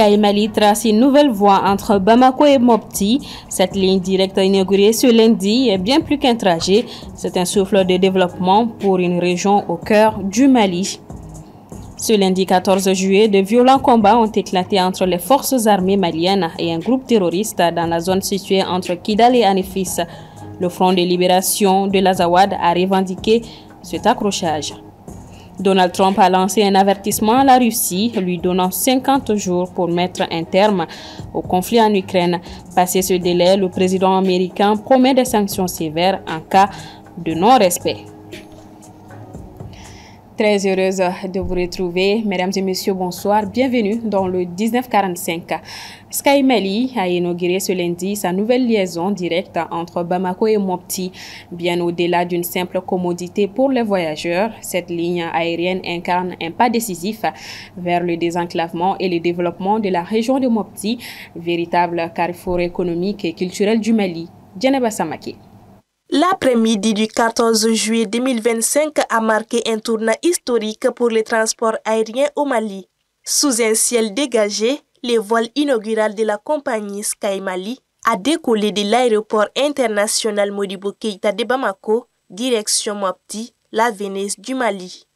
Sky Mali trace une nouvelle voie entre Bamako et Mopti. Cette ligne directe inaugurée ce lundi est bien plus qu'un trajet. C'est un souffle de développement pour une région au cœur du Mali. Ce lundi 14 juillet, de violents combats ont éclaté entre les forces armées maliennes et un groupe terroriste dans la zone située entre Kidal et Anefis. Le Front de libération de l'Azawad a revendiqué cet accrochage. Donald Trump a lancé un avertissement à la Russie, lui donnant 50 jours pour mettre un terme au conflit en Ukraine. Passé ce délai, le président américain promet des sanctions sévères en cas de non-respect. Très heureuse de vous retrouver. Mesdames et messieurs, bonsoir. Bienvenue dans le 1945. Sky Mali a inauguré ce lundi sa nouvelle liaison directe entre Bamako et Mopti. Bien au-delà d'une simple commodité pour les voyageurs, cette ligne aérienne incarne un pas décisif vers le désenclavement et le développement de la région de Mopti, véritable carrefour économique et culturel du Mali. Djeneba Samake. L'après-midi du 14 juillet 2025 a marqué un tournant historique pour les transports aériens au Mali. Sous un ciel dégagé, le vol inaugural de la compagnie Sky Mali a décollé de l'aéroport international Modibo Keïta de Bamako, direction Mopti, la Venise du Mali.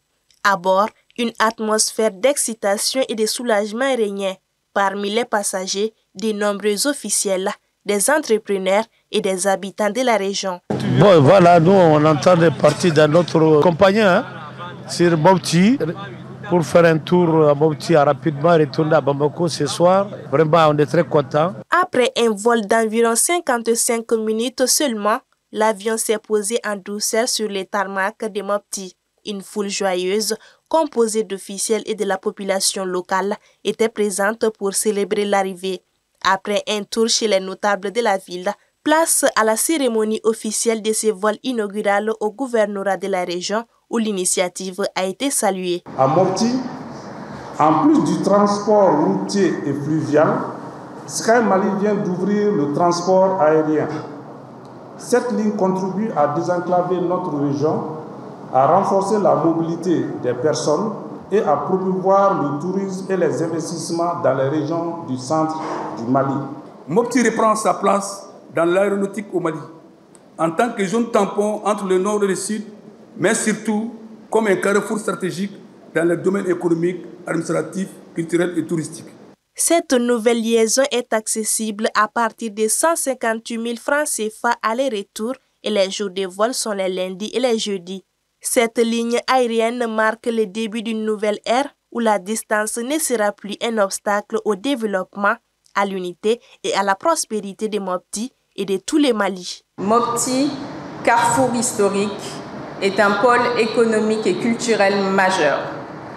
À bord, une atmosphère d'excitation et de soulagement régnait. Parmi les passagers, de nombreux officiels, des entrepreneurs et des habitants de la région. Bon, voilà, nous on entend partir dans notre compagnie sur Mopti pour faire un tour à Mopti, rapidement retourner à Bamako ce soir. Vraiment, on est très contents. Après un vol d'environ 55 minutes seulement, l'avion s'est posé en douceur sur les tarmacs de Mopti. Une foule joyeuse, composée d'officiels et de la population locale, était présente pour célébrer l'arrivée. Après un tour chez les notables de la ville, place à la cérémonie officielle de ce vol inaugural au gouvernorat de la région où l'initiative a été saluée. À Mopti, en plus du transport routier et fluvial, Sky Mali vient d'ouvrir le transport aérien. Cette ligne contribue à désenclaver notre région, à renforcer la mobilité des personnes et à promouvoir le tourisme et les investissements dans les régions du centre du Mali. Mopti reprend sa place dans l'aéronautique au Mali, en tant que zone tampon entre le nord et le sud, mais surtout comme un carrefour stratégique dans les domaines économiques, administratifs, culturels et touristiques. Cette nouvelle liaison est accessible à partir de 158 000 francs CFA aller-retour et les jours de vol sont les lundis et les jeudis. Cette ligne aérienne marque le début d'une nouvelle ère où la distance ne sera plus un obstacle au développement, à l'unité et à la prospérité de Mopti et de tous les Mali. Mopti, carrefour historique, est un pôle économique et culturel majeur.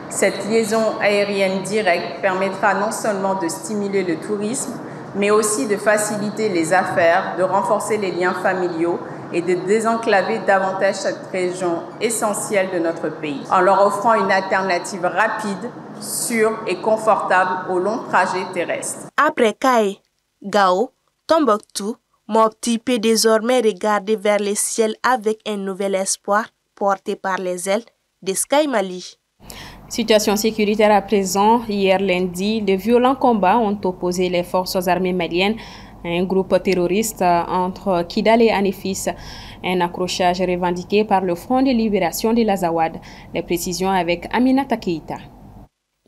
Cette liaison aérienne directe permettra non seulement de stimuler le tourisme, mais aussi de faciliter les affaires, de renforcer les liens familiaux et de désenclaver davantage cette région essentielle de notre pays, en leur offrant une alternative rapide, sûre et confortable au long trajet terrestre. Après Kaye, Gao, Tombouctou, Mopti peut désormais regarder vers le ciel avec un nouvel espoir porté par les ailes de Sky Mali. Situation sécuritaire à présent. Hier lundi, de violents combats ont opposé les forces armées maliennes à un groupe terroriste entre Kidal et Anefis. Un accrochage revendiqué par le Front de libération de l'Azawad. Les précisions avec Aminata Keïta.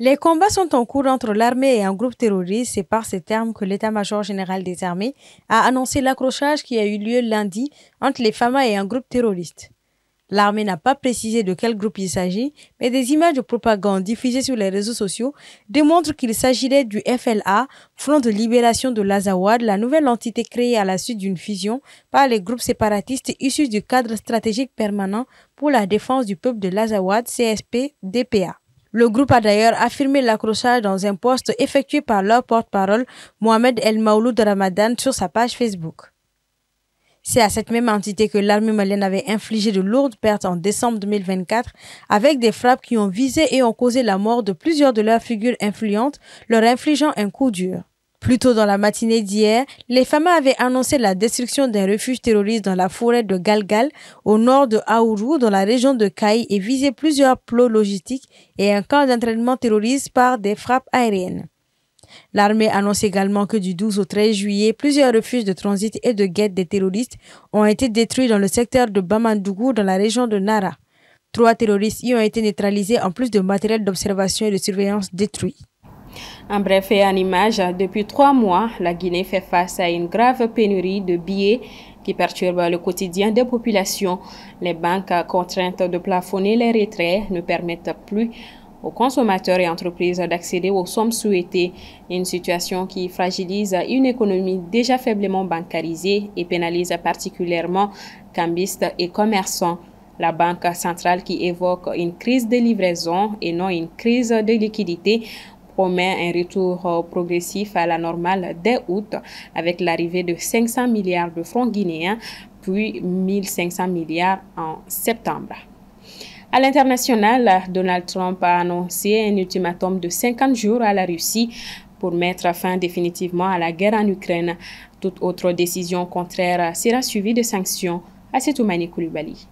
Les combats sont en cours entre l'armée et un groupe terroriste. C'est par ces termes que l'état-major général des armées a annoncé l'accrochage qui a eu lieu lundi entre les FAMA et un groupe terroriste. L'armée n'a pas précisé de quel groupe il s'agit, mais des images de propagande diffusées sur les réseaux sociaux démontrent qu'il s'agirait du FLA, Front de libération de l'Azawad, la nouvelle entité créée à la suite d'une fusion par les groupes séparatistes issus du cadre stratégique permanent pour la défense du peuple de l'Azawad, CSP-DPA. Le groupe a d'ailleurs affirmé l'accrochage dans un post effectué par leur porte-parole, Mohamed El Maouloud Ramadan, sur sa page Facebook. C'est à cette même entité que l'armée malienne avait infligé de lourdes pertes en décembre 2024 avec des frappes qui ont visé et ont causé la mort de plusieurs de leurs figures influentes, leur infligeant un coup dur. Plus tôt dans la matinée d'hier, les FAMA avaient annoncé la destruction d'un refuge terroriste dans la forêt de Galgal, au nord de Aourou, dans la région de Kaye, et visé plusieurs plots logistiques et un camp d'entraînement terroriste par des frappes aériennes. L'armée annonce également que du 12 au 13 juillet, plusieurs refuges de transit et de guet des terroristes ont été détruits dans le secteur de Bamandougu dans la région de Nara. 3 terroristes y ont été neutralisés en plus de matériel d'observation et de surveillance détruit. En bref et en image, depuis 3 mois, la Guinée fait face à une grave pénurie de billets qui perturbe le quotidien des populations. Les banques contraintes de plafonner les retraits ne permettent plus aux consommateurs et entreprises d'accéder aux sommes souhaitées. Une situation qui fragilise une économie déjà faiblement bancarisée et pénalise particulièrement cambistes et commerçants. La Banque centrale qui évoque une crise de livraison et non une crise de liquidité promet un retour progressif à la normale dès août avec l'arrivée de 500 milliards de francs guinéens puis 1500 milliards en septembre. À l'international, Donald Trump a annoncé un ultimatum de 50 jours à la Russie pour mettre fin définitivement à la guerre en Ukraine. Toute autre décision contraire sera suivie de sanctions. Assetoumani Koulibaly.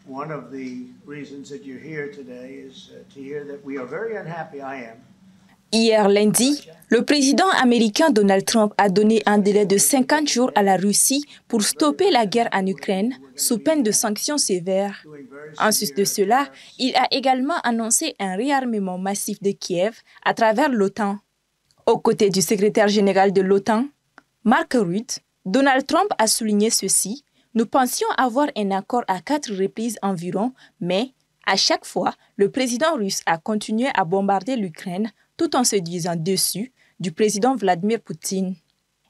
One of the reasons that you're here today is to hear that we are very unhappy. I am. Hier lundi, le président américain Donald Trump a donné un délai de 50 jours à la Russie pour stopper la guerre en Ukraine sous peine de sanctions sévères. En sus de cela, il a également annoncé un réarmement massif de Kiev à travers l'OTAN. Aux côtés du secrétaire général de l'OTAN, Mark Rutte, Donald Trump a souligné ceci. Nous pensions avoir un accord à 4 reprises environ, mais à chaque fois, le président russe a continué à bombarder l'Ukraine tout en se disant dessus du président Vladimir Poutine.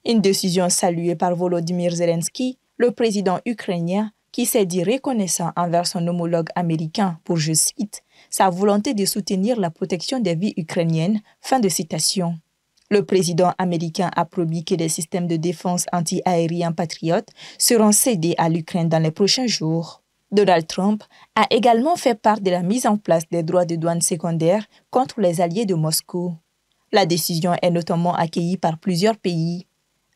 Une décision saluée par Volodymyr Zelensky, le président ukrainien, qui s'est dit reconnaissant envers son homologue américain pour, je cite, sa volonté de soutenir la protection des vies ukrainiennes. Fin de citation. Le président américain a promis que des systèmes de défense anti-aériens patriotes seront cédés à l'Ukraine dans les prochains jours. Donald Trump a également fait part de la mise en place des droits de douane secondaires contre les alliés de Moscou. La décision est notamment accueillie par plusieurs pays.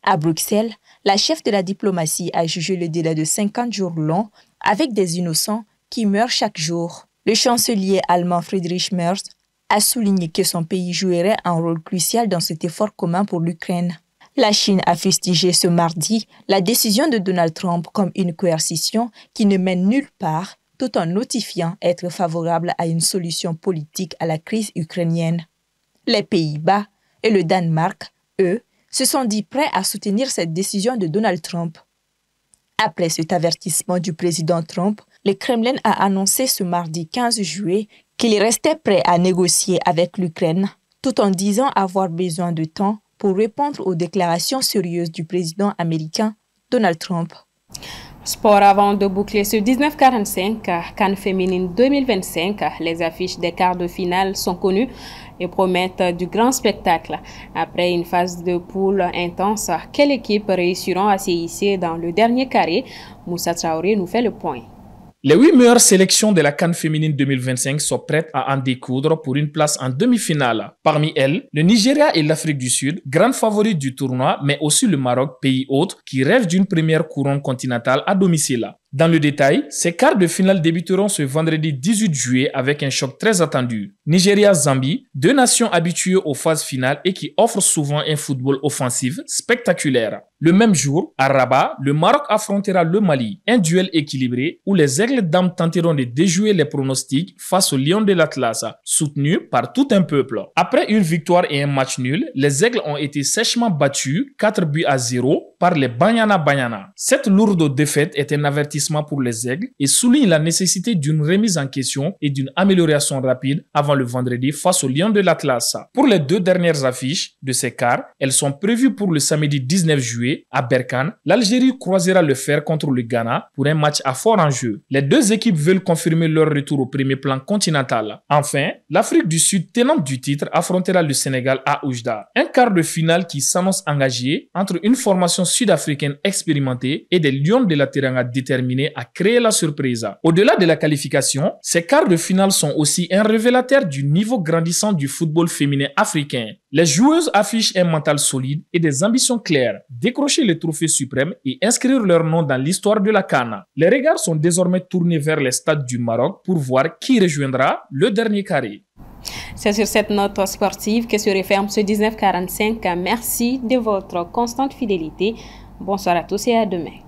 À Bruxelles, la chef de la diplomatie a jugé le délai de 50 jours long avec des innocents qui meurent chaque jour. Le chancelier allemand Friedrich Merz a souligné que son pays jouerait un rôle crucial dans cet effort commun pour l'Ukraine. La Chine a fustigé ce mardi la décision de Donald Trump comme une coercition qui ne mène nulle part, tout en notifiant être favorable à une solution politique à la crise ukrainienne. Les Pays-Bas et le Danemark, eux, se sont dit prêts à soutenir cette décision de Donald Trump. Après cet avertissement du président Trump, le Kremlin a annoncé ce mardi 15 juillet qu'il restait prêt à négocier avec l'Ukraine, tout en disant avoir besoin de temps pour répondre aux déclarations sérieuses du président américain Donald Trump. Sport avant de boucler ce 1945, CAN féminine 2025, les affiches des quarts de finale sont connues et promettent du grand spectacle. Après une phase de poule intense, quelle équipe réussiront à s'hisser dans le dernier carré? Moussa Traoré nous fait le point. Les 8 meilleures sélections de la CAN féminine 2025 sont prêtes à en découdre pour une place en demi-finale. Parmi elles, le Nigeria et l'Afrique du Sud, grandes favorites du tournoi, mais aussi le Maroc, pays hôte, qui rêve d'une première couronne continentale à domicile. Dans le détail, ces quarts de finale débuteront ce vendredi 18 juillet avec un choc très attendu. Nigeria-Zambie, 2 nations habituées aux phases finales et qui offrent souvent un football offensif spectaculaire. Le même jour, à Rabat, le Maroc affrontera le Mali, un duel équilibré où les Aigles dames tenteront de déjouer les pronostics face aux Lions de l'Atlas, soutenus par tout un peuple. Après une victoire et un match nul, les Aigles ont été sèchement battus 4-0 par les Banyana. Cette lourde défaite est un avertissement pour les Aigles et souligne la nécessité d'une remise en question et d'une amélioration rapide avant le vendredi face aux Lions de l'Atlas. Pour les 2 dernières affiches de ces quarts, elles sont prévues pour le samedi 19 juillet à Berkane. L'Algérie croisera le fer contre le Ghana pour un match à fort enjeu. Les 2 équipes veulent confirmer leur retour au premier plan continental. Enfin, l'Afrique du Sud, tenante du titre, affrontera le Sénégal à Oujda. Un quart de finale qui s'annonce engagé entre une formation sud-africaine expérimentée et des Lions de la Teranga déterminés à créer la surprise. Au-delà de la qualification, ces quarts de finale sont aussi un révélateur du niveau grandissant du football féminin africain. Les joueuses affichent un mental solide et des ambitions claires, décrocher le trophée suprême et inscrire leur nom dans l'histoire de la CAN. Les regards sont désormais tournés vers les stades du Maroc pour voir qui rejoindra le dernier carré. C'est sur cette note sportive que se referme ce 1945. Merci de votre constante fidélité. Bonsoir à tous et à demain.